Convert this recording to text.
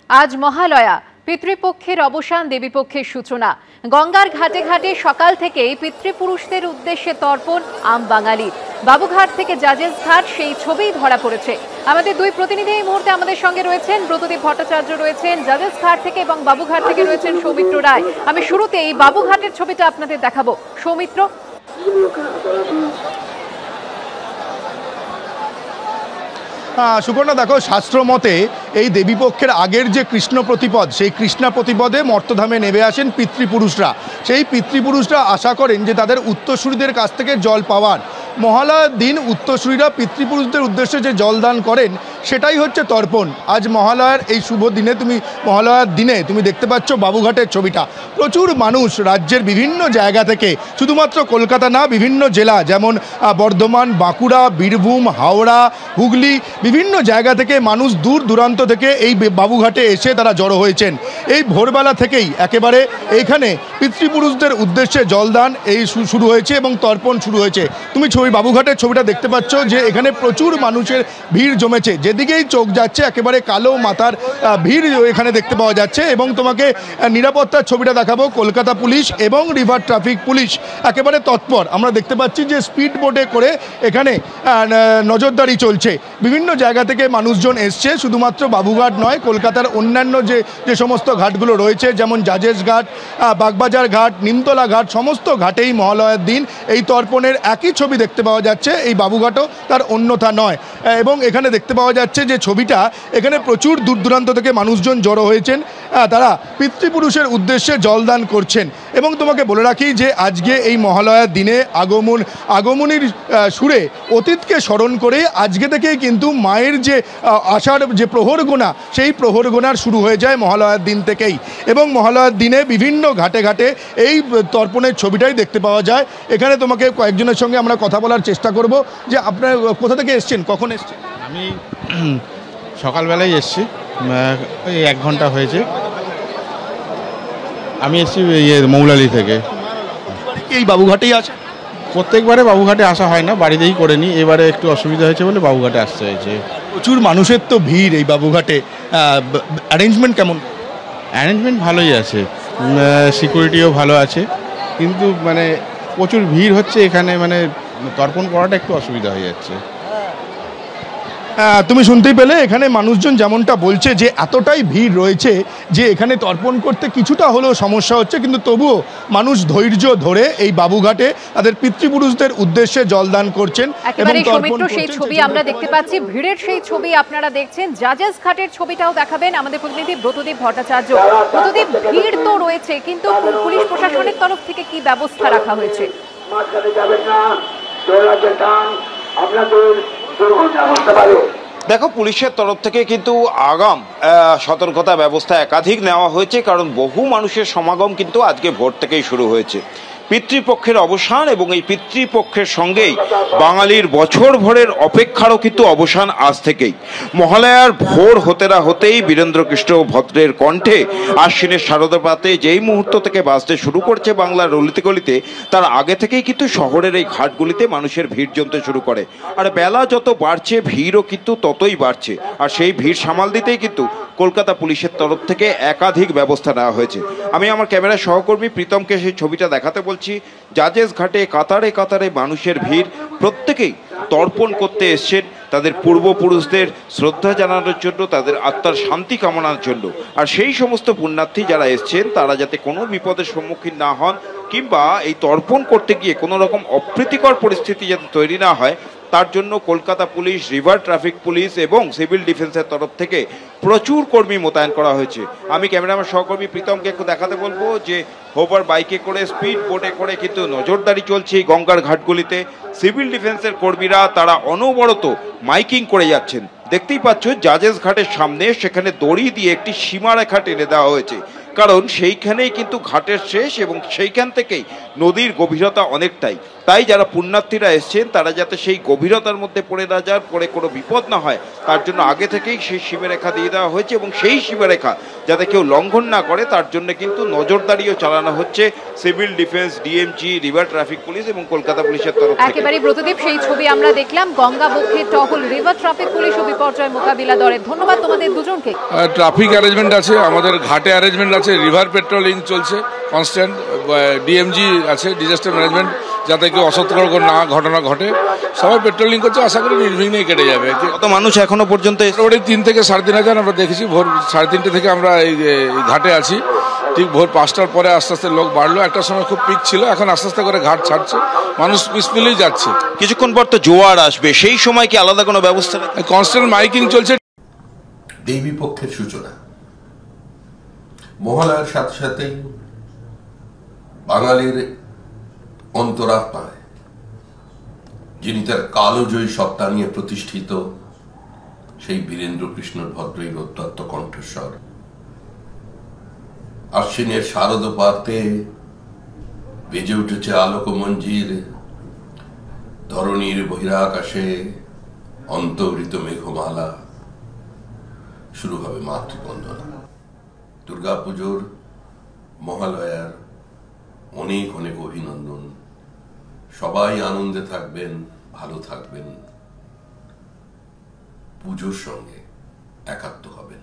আজ মহালয়া, পিতৃপক্ষের অবসান, দেবীপক্ষের সূচনা। গঙ্গার ঘাটে ঘাটে সকাল থেকেই পিতৃপুরুষদের উদ্দেশ্যে তর্পণ আম বাঙালি। বাবুঘাট থেকে জাজেস ঘাট, সেই ছবি ধরা পড়েছে। আমাদের দুই প্রতিনিধি এই মুহূর্তে আমাদের সঙ্গে রয়েছেন। ব্রতদীপ ভট্টাচার্য রয়েছেন জাজেস ঘাট থেকে এবং বাবুঘাট থেকে রয়েছেন সৌমিত্র রায়। আমি শুরুতেই বাবুঘাটের ছবিটা আপনাদের দেখাবো। সৌমিত্র। সুপর্ণা, দেখো, শাস্ত্র মতে এই দেবীপক্ষের আগের যে কৃষ্ণ প্রতিপদ, সেই কৃষ্ণা প্রতিপদে মর্তধামে নেমে আসেন পিতৃপুরুষরা। সেই পিতৃপুরুষরা আশা করেন যে তাদের উত্তরসূরিদের কাছ থেকে জল পাওয়ার। মহালয়ার দিন উত্তরসূরিরা পিতৃপুরুষদের উদ্দেশ্যে যে জল দান করেন সেটাই হচ্ছে তর্পণ। আজ মহালয়ার এই শুভ দিনে মহালয়ার দিনে তুমি দেখতে পাচ্ছ বাবুঘাটের ছবিটা। প্রচুর মানুষ রাজ্যের বিভিন্ন জায়গা থেকে, শুধুমাত্র কলকাতা না, বিভিন্ন জেলা যেমন বর্ধমান, বাঁকুড়া, বীরভূম, হাওড়া, হুগলি, বিভিন্ন জায়গা থেকে মানুষ দূর দূরান্ত থেকে এই বাবুঘাটে এসে তারা জড়ো হয়েছেন। এই ভোরবেলা থেকেই একেবারে এইখানে পিতৃপুরুষদের উদ্দেশ্যে জলদান শুরু হয়েছে এবং তর্পণ শুরু হয়েছে। তুমি বাবুঘাটের ছবিটা দেখতে পাচ্ছ যে এখানে প্রচুর মানুষের ভিড় জমেছে। যেদিকেই চোখ যাচ্ছে একেবারে কালো মাথার ভিড় এখানে দেখতে পাওয়া যাচ্ছে। এবং তোমাকে নিরাপত্তার ছবিটা দেখাবো। কলকাতা পুলিশ এবং রিভার ট্রাফিক পুলিশ একেবারে তৎপর। আমরা দেখতে পাচ্ছি যে স্পিড বোটে করে এখানে নজরদারি চলছে। বিভিন্ন জায়গা থেকে মানুষজন এসছে, শুধুমাত্র বাবুঘাট নয়, কলকাতার অন্যান্য যে সমস্ত ঘাটগুলো রয়েছে, যেমন জাজেস ঘাট, বাগবাজার ঘাট, নিমতলা ঘাট, সমস্ত ঘাটেই মহালয়ার দিন এই তর্পণের একই ছবি দেখতে পাওয়া যাচ্ছে। এই বাবুঘাটও তার অন্যথা নয়। এবং এখানে দেখতে পাওয়া যাচ্ছে যে ছবিটা, এখানে প্রচুর দূর দূরান্ত থেকে মানুষজন জড়ো হয়েছেন, তারা পিতৃপুরুষের উদ্দেশ্যে জলদান করছেন। এবং তোমাকে বলে রাখি যে আজকে এই মহালয়ার দিনে আগমনীর সুরে অতীতকে স্মরণ করে আজকে থেকেই কিন্তু মায়ের যে আষাঢ় যে প্রহর গোনা, সেই প্রহর গোনার শুরু হয়ে যায় মহালয়ার দিন থেকেই। এবং মহালয়ার দিনে বিভিন্ন ঘাটে ঘাটে এই তর্পণের ছবিটাই দেখতে পাওয়া যায়। এখানে তোমাকে কয়েকজনের সঙ্গে আমরা কথা বলার চেষ্টা করব যে আপনার কোথা থেকে এসছেন, কখন এসছেন? আমি সকালবেলায় এসছি, ওই 1 ঘন্টা হয়েছে। আমি এসছি মৌলালি থেকে। এই বাবুঘাটেই আছে? প্রত্যেকবারে বাবুঘাটে আসা হয় না, বাড়িতেই করে নিই। এবারে একটু অসুবিধা হয়েছে বলে বাবুঘাটে আসতে হয়েছে। প্রচুর মানুষের তো ভিড় এই বাবুঘাটে, অ্যারেঞ্জমেন্ট কেমন? অ্যারেঞ্জমেন্ট ভালোই আছে, সিকিউরিটিও ভালো আছে, কিন্তু মানে প্রচুর ভিড় হচ্ছে এখানে, মানে তর্পণ করাটা একটু অসুবিধা হয়ে যাচ্ছে। তুমি শুনতেই পেলে এখানে মানুষজন যেমনটা বলছে যে এতটাই ভিড় রয়েছে যে এখানে তর্পণ করতে কিছুটা হলেও সমস্যা হচ্ছে, কিন্তু তবুও মানুষ ধৈর্য ধরে এই বাবুঘাটে তাদের পিতৃপুরুষদের উদ্দেশ্যে জলদান করছেন। একেবারে সৌমিত্র, সেই ছবি আমরা দেখতে পাচ্ছি, ভিড়ের সেই ছবি আপনারা দেখছেন। জাজেস ঘাটের ছবিটাও দেখাবেন আমাদের প্রতিনিধি ব্রতদীপ ভট্টাচার্য। ব্রতদীপ, ভিড় তো রয়েছে, কিন্তু পুলিশ প্রশাসনের তরফ থেকে কি ব্যবস্থা রাখা হয়েছে? দেখো, পুলিশের তরফ থেকে কিন্তু আগাম সতর্কতা ব্যবস্থা একাধিক নেওয়া হয়েছে, কারণ বহু মানুষের সমাগম কিন্তু আজকে ভোর থেকেই শুরু হয়েছে। পিতৃপক্ষের অবসান এবং এই পিতৃপক্ষের সঙ্গেই বাঙালির বছর ভরের অপেক্ষারও কিন্তু অবসান আজ থেকেই। মহালয়ার ভোর হতে না হতেই বীরেন্দ্রকৃষ্ণ ভদ্রের কণ্ঠে আশ্বিনের শারদপ্রাতে যেই মুহূর্ত থেকে বাজতে শুরু করছে বাংলার অলিতে গলিতে, তার আগে থেকেই কিন্তু শহরের এই ঘাটগুলিতে মানুষের ভিড় জমতে শুরু করে। আর বেলা যত বাড়ছে ভিড়ও কিন্তু ততই বাড়ছে। আর সেই ভিড় সামাল দিতেই কিন্তু কলকাতা পুলিশের তরফ থেকে একাধিক ব্যবস্থা নেওয়া হয়েছে। আমি আমার ক্যামেরার সহকর্মী প্রীতমকে সেই ছবিটা দেখাতে বলছি। জাজেস ঘাটে কাতারে কাতারে মানুষের ভিড়, প্রত্যেকেই তর্পণ করতে এসছেন তাদের পূর্বপুরুষদের শ্রদ্ধা জানানোর জন্য, তাদের আত্মার শান্তি কামনার জন্য। আর সেই সমস্ত পুণ্যার্থী যারা এসছেন তারা যাতে কোনো বিপদের সম্মুখীন না হন, কিংবা এই তর্পণ করতে গিয়ে কোনো রকম অপ্রীতিকর পরিস্থিতি যাতে তৈরি না হয়, তার জন্য Kolkata police, river traffic police এবং সিভিল ডিফেন্সের তরফ থেকে প্রচুর কর্মী মোতায়েন করা হয়েছে। আমি ক্যামেরাম্যান সহকর্মী প্রীতমকে একটু দেখাতে বলবো যে হোভার বাইকে করে, স্পিড বোটে করে কিন্তু নজরদারি চলছে এই গঙ্গার ঘাটগুলিতে। সিভিল ডিফেন্সের কর্মীরা তারা অনবরত মাইকিং করে যাচ্ছেন। দেখতেই পাচ্ছ জাজেস ঘাটের সামনে সেখানে দড়ি দিয়ে একটি সীমারেখা টেনে দেওয়া হয়েছে, কারণ সেইখানেই কিন্তু ঘাটের শেষ এবং সেইখান থেকেই নদীর গভীরতা অনেকটাই। তাই যারা পুণ্যার্থীরা এসছেন তারা যাতে সেই গভীরতার মধ্যে পড়ে না যান, পড়ে কোনো বিপদ না হয়, তার জন্য আগে থেকেই সেই সীমারেখা দিয়ে দেওয়া হয়েছে এবং সেই সীমারেখা যাতে কেউ লঙ্ঘন না করে তার জন্য কিন্তু নজরদারিও চালানো হচ্ছে civil defence, DMG, river traffic police এবং কলকাতা পুলিশের তরফ থেকে। একেবারে ব্রতদীপ, সেই ছবি আমরা দেখলাম গঙ্গা বক্ষে টহল রিভার ট্রাফিক পুলিশ ও বিপর্যয় মোকাবিলা দলের। ধন্যবাদ তোমাদের দুজনকে। ট্রাফিক অ্যারেঞ্জমেন্ট আছে, আমাদের ঘাটে অ্যারেঞ্জমেন্ট আছে, রিভার পেট্রোলিং চলছে কনস্ট্যান্ট, ডিএমজি আছে, ডিজাস্টার ম্যানেজমেন্ট, যাতে কেউ অসতর্ক না ঘটনা ঘটে। সবাই পেট্রোলিং করছে, আশা করি নির্বিঘ্নেই কেটে যাবে। কত মানুষ এখনো পর্যন্ত? মোটামুটি 3 থেকে 3,500 আমরা দেখেছি। ভোর 3:30 থেকে আমরা এই ঘাটে আছি। ঠিক ভোর 5টার পরে আস্তে আস্তে লোক বাড়লো। একটা সময় খুব পিক ছিল, এখন আস্তে আস্তে করে ঘাট ছাড়ছে, মানুষ পিসফুলি যাচ্ছে। কিছুক্ষণ পর তো জোয়ার আসবে, সেই সময় কি আলাদা কোনো ব্যবস্থা? কনস্ট্যান্ট মাইকিং চলছে। দেবী পক্ষের সূচনা মহালয়ার সাথে সাথেই বাঙালির অন্তরাত্মায়, যিনি তার কালজয়ী সত্তা নিয়ে প্রতিষ্ঠিত, সেই বীরেন্দ্র কৃষ্ণ ভদ্রই অত্যন্ত কণ্ঠস্বর। আশ্বিনের শারদ পাতে বেজে উঠেছে আলোকমঞ্জির, ধরণীর বহিরাকাশে অন্তর্হিত মেঘমালা। শুরু হবে মাতৃবন্দনা। দুর্গাপুজোর মহালয়ার অনেক অনেক অভিনন্দন। সবাই আনন্দে থাকবেন, ভালো থাকবেন, পুজোর সঙ্গে একাত্ম হবেন।